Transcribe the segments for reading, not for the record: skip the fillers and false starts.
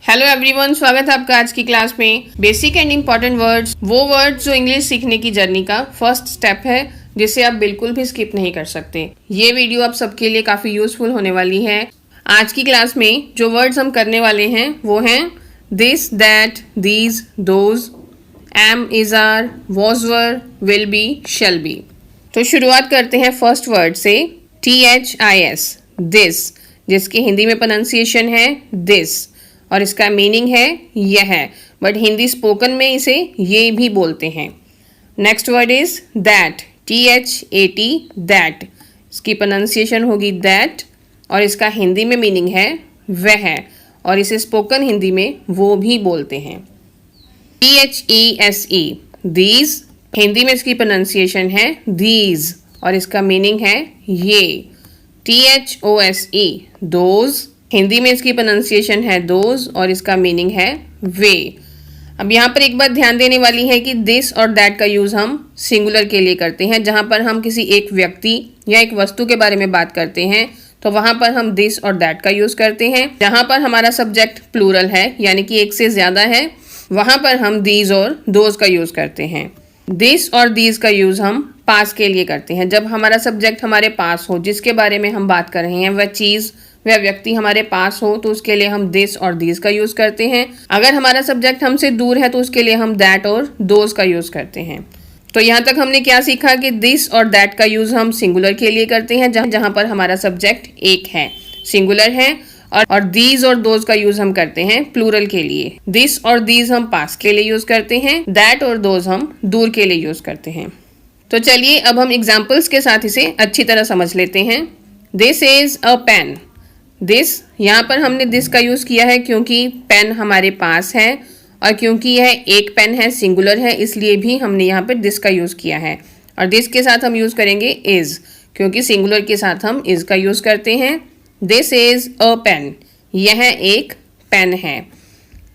Hello everyone, स्वागत है आपका आज की क्लास में। बेसिक एंड इम्पॉर्टेंट वर्ड्स, वो वर्ड्स जो इंग्लिश सीखने की जर्नी का फर्स्ट स्टेप है, जिसे आप बिल्कुल भी स्किप नहीं कर सकते। ये वीडियो आप सबके लिए काफी यूजफुल होने वाली है। आज की क्लास में जो वर्ड्स हम करने वाले हैं वो हैं this, that, these, those, am, is, are, was, were, will be, shall be. तो शुरुआत करते हैं फर्स्ट वर्ड से, THIS, दिस, जिसकी हिंदी में प्रोनाउंसिएशन है दिस और इसका मीनिंग है यह, बट हिंदी स्पोकन में इसे ये भी बोलते हैं। Next word is that, THAT, that, इसकी प्रोनाउंसिएशन होगी दैट और इसका हिंदी में मीनिंग है वह, और इसे स्पोकन हिंदी में वो भी बोलते हैं। THESE, दीज, हिंदी में इसकी प्रोनाउंसिएशन है दीज और इसका मीनिंग है ये। THOSE, दोज, हिंदी में इसकी प्रोनाउंसिएशन है दोज और इसका मीनिंग है वे। अब यहाँ पर एक बात ध्यान देने वाली है कि दिस और दैट का यूज़ हम सिंगुलर के लिए करते हैं। जहाँ पर हम किसी एक व्यक्ति या एक वस्तु के बारे में बात करते हैं तो वहाँ पर हम दिस और दैट का यूज़ करते हैं। जहाँ पर हमारा सब्जेक्ट प्लूरल है, यानी कि एक से ज़्यादा है, वहाँ पर हम दीज और दोज का यूज़ करते हैं। दिस और दीज का यूज़ हम पास के लिए करते हैं। जब हमारा सब्जेक्ट हमारे पास हो, जिसके बारे में हम बात कर रहे हैं, वह चीज़, वह व्यक्ति हमारे पास हो, तो उसके लिए हम दिस और दीज का यूज़ करते हैं। अगर हमारा सब्जेक्ट हमसे दूर है तो उसके लिए हम दैट और दोज का यूज़ करते हैं। तो यहाँ तक हमने क्या सीखा कि दिस और दैट का यूज़ हम सिंगुलर के लिए करते हैं, जहाँ पर हमारा सब्जेक्ट एक है, सिंगुलर है, और दीज और दोज का यूज़ हम करते हैं प्लूरल के लिए। दिस और दीज हम पास के लिए यूज़ करते हैं, दैट और दोज हम दूर के लिए यूज़ करते हैं। तो चलिए अब हम एग्जाम्पल्स के साथ इसे अच्छी तरह समझ लेते हैं। This is a pen, this, यहाँ पर हमने दिस का यूज़ किया है क्योंकि पेन हमारे पास है और क्योंकि यह एक पेन है, सिंगुलर है, इसलिए भी हमने यहाँ पर दिस का यूज़ किया है। और दिस के साथ हम यूज़ करेंगे इज़, क्योंकि सिंगुलर के साथ हम इज़ का यूज़ करते हैं। दिस इज़ अ पेन, यह एक पेन है।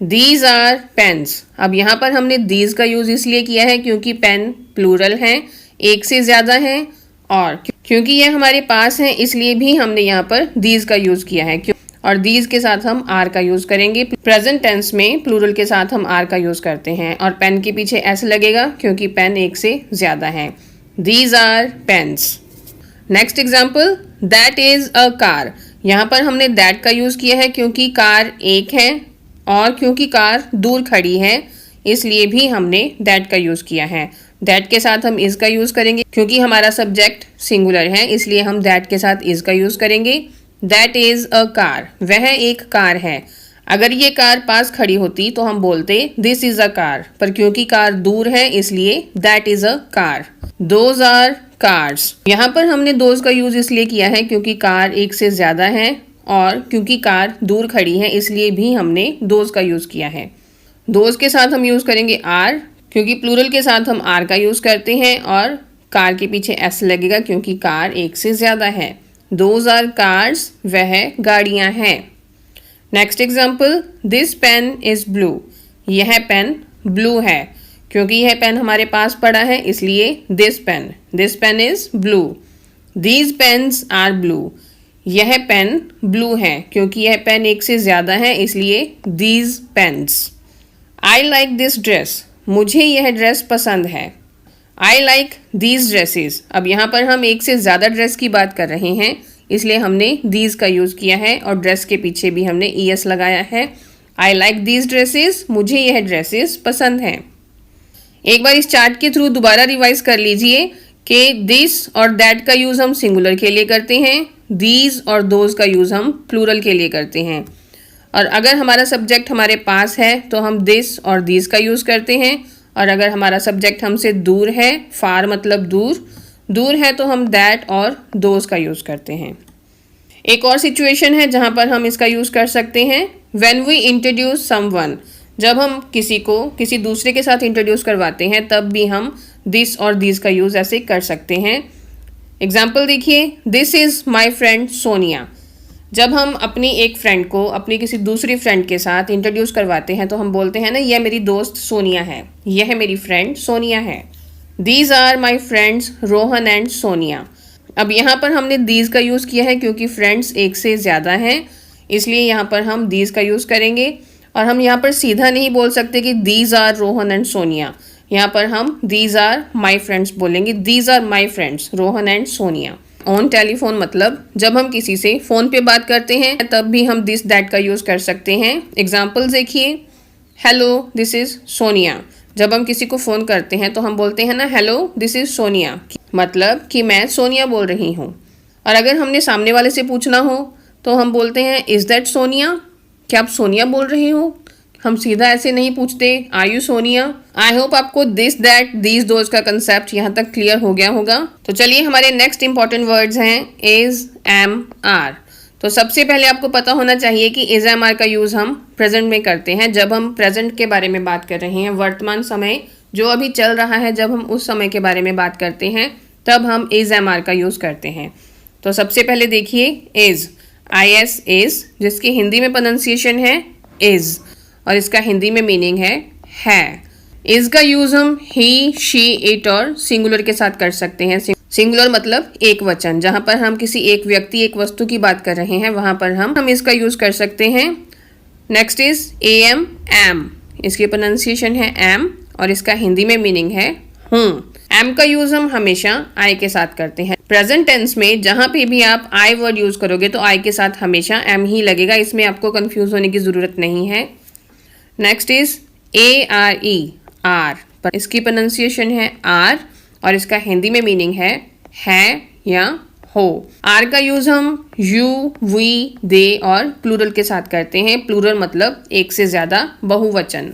दीज आर पेन्स, अब यहाँ पर हमने दीज का यूज़ इसलिए किया है क्योंकि पेन प्लूरल है, एक से ज़्यादा है, और क्योंकि यह हमारे पास है इसलिए भी हमने यहाँ पर दीज का यूज़ किया है। और दीज के साथ हम आर का यूज़ करेंगे। प्रेजेंट टेंस में प्लूरल के साथ हम आर का यूज़ करते हैं और पेन के पीछे एस लगेगा क्योंकि पेन एक से ज़्यादा है। These are pens. Next example, that is a car, यहाँ पर हमने दैट का यूज़ किया है क्योंकि कार एक है और क्योंकि कार दूर खड़ी है, इसलिए भी हमने दैट का यूज़ किया है। दैट के साथ हम इज़ का यूज़ करेंगे क्योंकि हमारा सब्जेक्ट सिंगुलर है, इसलिए हम दैट के साथ इज़ का यूज़ करेंगे। दैट इज़ अ कार, वह एक कार है। अगर ये कार पास खड़ी होती तो हम बोलते दिस इज़ अ कार, पर क्योंकि कार दूर है इसलिए that is a car. Those are cars, यहाँ पर हमने दोज का यूज़ इसलिए किया है क्योंकि कार एक से ज़्यादा है और क्योंकि कार दूर खड़ी है, इसलिए भी हमने दोज का यूज़ किया है। दोज के साथ हम यूज़ करेंगे आर, क्योंकि प्लूरल के साथ हम आर का यूज़ करते हैं, और कार के पीछे एस लगेगा क्योंकि कार एक से ज़्यादा है। दोज आर कार्स, वह गाड़ियाँ हैं। Next example, this pen is blue, यह पेन ब्लू है। क्योंकि यह पेन हमारे पास पड़ा है इसलिए this pen is blue. These pens are blue, यह पेन ब्लू है। क्योंकि यह पेन एक से ज़्यादा है इसलिए these pens. I like this dress, मुझे यह ड्रेस पसंद है। आई लाइक दीज ड्रेसेस, अब यहाँ पर हम एक से ज़्यादा ड्रेस की बात कर रहे हैं इसलिए हमने दीज का यूज़ किया है और ड्रेस के पीछे भी हमने ES लगाया है। आई लाइक दीज ड्रेसेस, मुझे यह ड्रेसेस पसंद हैं। एक बार इस चार्ट के थ्रू दोबारा रिवाइज कर लीजिए कि दिस और दैट का यूज़ हम सिंगुलर के लिए करते हैं, दीज और दोज का यूज़ हम प्लूरल के लिए करते हैं, और अगर हमारा सब्जेक्ट हमारे पास है तो हम दिस और दीज का यूज़ करते हैं, और अगर हमारा सब्जेक्ट हमसे दूर है, फार मतलब दूर है, तो हम दैट और दोज का यूज़ करते हैं। एक और सिचुएशन है जहाँ पर हम इसका यूज़ कर सकते हैं, व्हेन वी इंट्रोड्यूस समवन, जब हम किसी को किसी दूसरे के साथ इंट्रोड्यूस करवाते हैं तब भी हम दिस और दीज का यूज़ ऐसे कर सकते हैं। एग्जाम्पल देखिए, this is my friend Sonia, जब हम अपनी एक फ्रेंड को अपनी किसी दूसरी फ्रेंड के साथ इंट्रोड्यूस करवाते हैं तो हम बोलते हैं ना, यह मेरी दोस्त सोनिया है, यह मेरी फ्रेंड सोनिया है। These are my friends Rohan and Sonia, अब यहाँ पर हमने दीज का यूज़ किया है क्योंकि फ्रेंड्स एक से ज़्यादा हैं, इसलिए यहाँ पर हम दीज का यूज़ करेंगे। और हम यहाँ पर सीधा नहीं बोल सकते कि these are Rohan and Sonia. यहाँ पर हम दीज आर माई फ्रेंड्स बोलेंगे, these are my friends Rohan and Sonia. On telephone मतलब जब हम किसी से फ़ोन पे बात करते हैं तब भी हम दिस दैट का यूज़ कर सकते हैं। एग्जाम्पल्स देखिए, हेलो दिस इज़ सोनिया। जब हम किसी को फ़ोन करते हैं तो हम बोलते हैं ना, हेलो दिस इज़ सोनिया, मतलब कि मैं सोनिया बोल रही हूँ। और अगर हमने सामने वाले से पूछना हो तो हम बोलते हैं, इज़ दैट सोनिया, क्या आप सोनिया बोल रहे हो। हम सीधा ऐसे नहीं पूछते, are you Sonia. I hope आपको दिस दैट दीज दोज का कंसेप्ट यहाँ तक क्लियर हो गया होगा। तो चलिए हमारे नेक्स्ट इंपॉर्टेंट वर्ड्स हैं इज, एम, आर। तो सबसे पहले आपको पता होना चाहिए कि इज, एम, आर का यूज़ हम प्रेजेंट में करते हैं जब हम प्रेजेंट के बारे में बात कर रहे हैं। वर्तमान समय जो अभी चल रहा है, जब हम उस समय के बारे में बात करते हैं तब हम इज, एम, आर का यूज़ करते हैं। तो सबसे पहले देखिए इज, IS इज, जिसकी हिंदी में प्रोनाउंसिएशन है इज और इसका हिंदी में मीनिंग है। इज का यूज हम ही, शी, इट और सिंगुलर के साथ कर सकते हैं। सिंगुलर मतलब एक वचन, जहां पर हम किसी एक व्यक्ति, एक वस्तु की बात कर रहे हैं वहां पर हम इसका यूज कर सकते हैं। नेक्स्ट इज एम, एम, इसकी प्रोनाउंसिएशन है एम और इसका हिंदी में मीनिंग है हूँ। एम का यूज हम हमेशा आई के साथ करते हैं। प्रेजेंट टेंस में जहां पे भी आप आई वर्ड यूज करोगे तो आई के साथ हमेशा एम ही लगेगा, इसमें आपको कंफ्यूज होने की जरूरत नहीं है। नेक्स्ट इज ARE, आर, पर इसकी प्रोनाउंसिएशन है आर और इसका हिंदी में मीनिंग है या हो। आर का यूज हम यू, वी, दे और प्लूरल के साथ करते हैं। प्लूरल मतलब एक से ज्यादा, बहुवचन।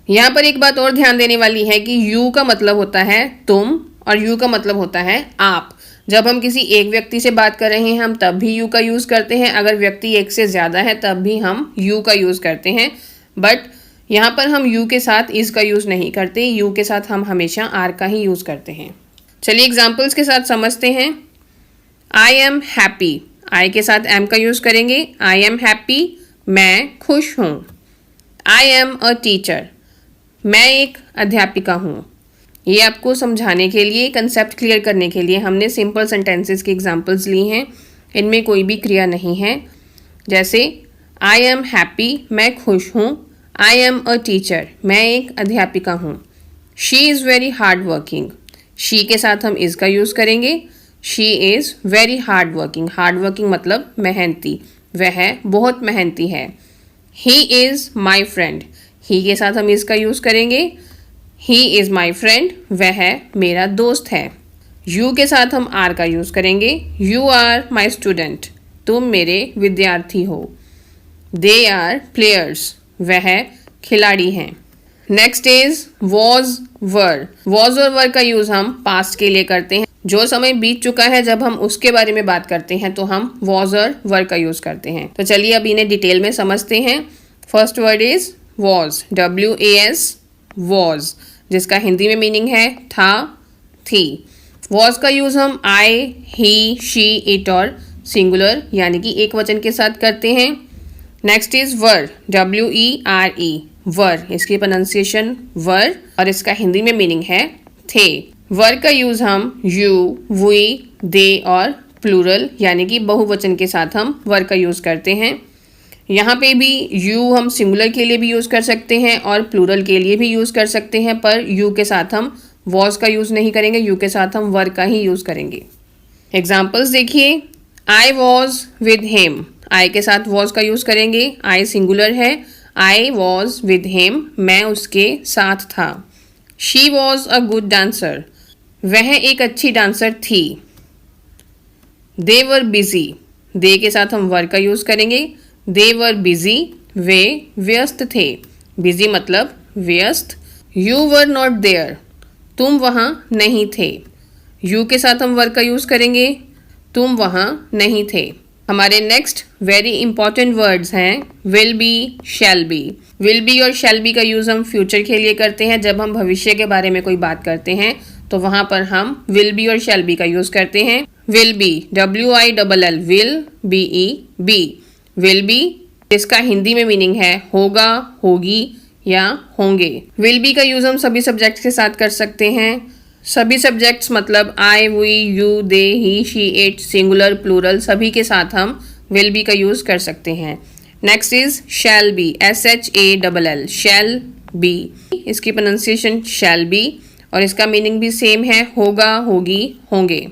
यहाँ पर एक बात और ध्यान देने वाली है कि यू का मतलब होता है तुम और यू का मतलब होता है आप। जब हम किसी एक व्यक्ति से बात कर रहे हैं हम तब भी यू का यूज करते हैं, अगर व्यक्ति एक से ज्यादा है तब भी हम यू का यूज करते हैं। बट यहाँ पर हम यू के साथ इज का यूज नहीं करते, यू के साथ हम हमेशा आर का ही यूज करते हैं। चलिए एग्जाम्पल्स के साथ समझते हैं। आई एम हैप्पी, आई के साथ एम का यूज करेंगे। आई एम हैप्पी, मैं खुश हूँ। आई एम अ टीचर, मैं एक अध्यापिका हूँ। ये आपको समझाने के लिए, कंसेप्ट क्लियर करने के लिए हमने सिंपल सेंटेंसेस की एग्जांपल्स ली हैं। इनमें कोई भी क्रिया नहीं है। जैसे आई एम हैप्पी, मैं खुश हूँ। आई एम अ टीचर, मैं एक अध्यापिका हूँ। She is very hard working, she के साथ हम इज़ का यूज़ करेंगे। She is very hard working, hard working मतलब मेहनती, वह बहुत मेहनती है। ही इज़ माई फ्रेंड, ही के साथ हम इसका यूज़ करेंगे। ही इज़ माई फ्रेंड, वह मेरा दोस्त है। यू के साथ हम आर का यूज़ करेंगे। यू आर माई स्टूडेंट, तुम मेरे विद्यार्थी हो। दे आर प्लेयर्स, वह खिलाड़ी हैं। Next is was, were. Was और वर का यूज़ हम पास्ट के लिए करते हैं। जो समय बीत चुका है जब हम उसके बारे में बात करते हैं तो हम वॉज और वर का यूज़ करते हैं। तो चलिए अब इन्हें डिटेल में समझते हैं। First word is was, WAS, was, जिसका हिंदी में मीनिंग है था, थी। वॉज का यूज़ हम आई, ही, शी, इट और सिंगुलर यानी कि एक वचन के साथ करते हैं। नेक्स्ट इज वर, WERE, वर, इसकी प्रोनाउंसिएशन वर और इसका हिंदी में मीनिंग है थे। वर का यूज़ हम यू, वी, दे और प्लूरल यानी कि बहुवचन के साथ हम वर का यूज़ करते हैं। यहाँ पे भी यू हम सिंगुलर के लिए भी यूज़ कर सकते हैं और प्लूरल के लिए भी यूज़ कर सकते हैं, पर यू के साथ हम वॉज का यूज़ नहीं करेंगे, यू के साथ हम वर का ही यूज़ करेंगे। एग्जाम्पल्स देखिए। आई वॉज विद हिम, आई के साथ वॉज का यूज़ करेंगे। आई सिंगुलर है। आई वॉज विद हिम, मैं उसके साथ था। She was a good dancer, वह एक अच्छी डांसर थी। दे वर बिजी, दे के साथ हम वर का यूज़ करेंगे। दे वर बिजी, वे व्यस्त थे। बिजी मतलब व्यस्त। यू वर नॉट देयर, तुम वहाँ नहीं थे। यू के साथ हम वर का यूज़ करेंगे। तुम वहाँ नहीं थे। हमारे नेक्स्ट वेरी इंपॉर्टेंट वर्ड्स हैं will be, shall be. Will be और शैल बी का यूज़ हम फ्यूचर के लिए करते हैं। जब हम भविष्य के बारे में कोई बात करते हैं तो वहाँ पर हम विल बी और शैल बी का यूज़ करते हैं। Will be, WILL, will, BE, will be, इसका हिंदी में मीनिंग है होगा, होगी या होंगे। विल बी का यूज़ हम सभी सब्जेक्ट्स के साथ कर सकते हैं। सभी सब्जेक्ट्स मतलब I, we, you, they, he, she, it, singular, plural, सभी के साथ हम विल बी का यूज़ कर सकते हैं। Next is shall be, SHALL, shall be, इसकी प्रोनाउंसिएशन शैल बी और इसका मीनिंग भी सेम है, होगा, होगी, होंगे।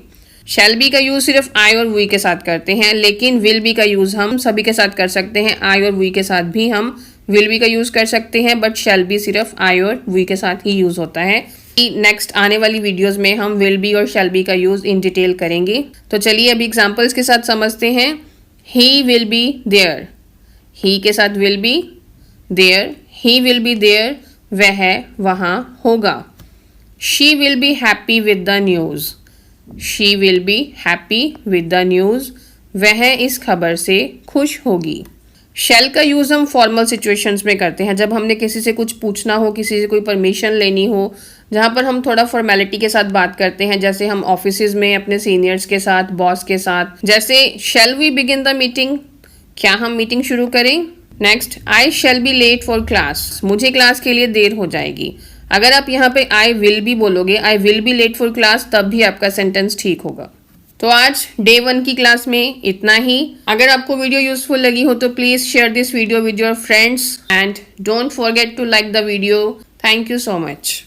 शैल बी का यूज सिर्फ आई और वी के साथ करते हैं, लेकिन विल बी का यूज हम सभी के साथ कर सकते हैं। आई और वी के साथ भी हम विल बी का यूज कर सकते हैं, बट शैल बी सिर्फ आई और वी के साथ ही यूज होता है। नेक्स्ट आने वाली वीडियोस में हम विल बी और शैल बी का यूज इन डिटेल करेंगे। तो चलिए अभी एग्जांपल्स के साथ समझते हैं। He will be there, he के साथ will be, there, he will be there, वह वहाँ होगा। She will be happy with the news, she will be happy with the news, वह इस खबर से खुश होगी। शैल का यूज़ हम फॉर्मल सिचुएशंस में करते हैं, जब हमने किसी से कुछ पूछना हो, किसी से कोई परमिशन लेनी हो, जहाँ पर हम थोड़ा फॉर्मेलिटी के साथ बात करते हैं, जैसे हम ऑफिसेज में अपने सीनियर्स के साथ, बॉस के साथ। जैसे shall we begin the meeting, क्या हम मीटिंग शुरू करें। Next, I shall be late for class, मुझे क्लास के लिए देर हो जाएगी। अगर आप यहाँ पे आई विल बी बोलोगे, I will be late for class, तब भी आपका सेंटेंस ठीक होगा। तो आज डे 1 की क्लास में इतना ही। अगर आपको वीडियो यूजफुल लगी हो तो please share this video with your friends and don't forget to like the video. Thank you so much.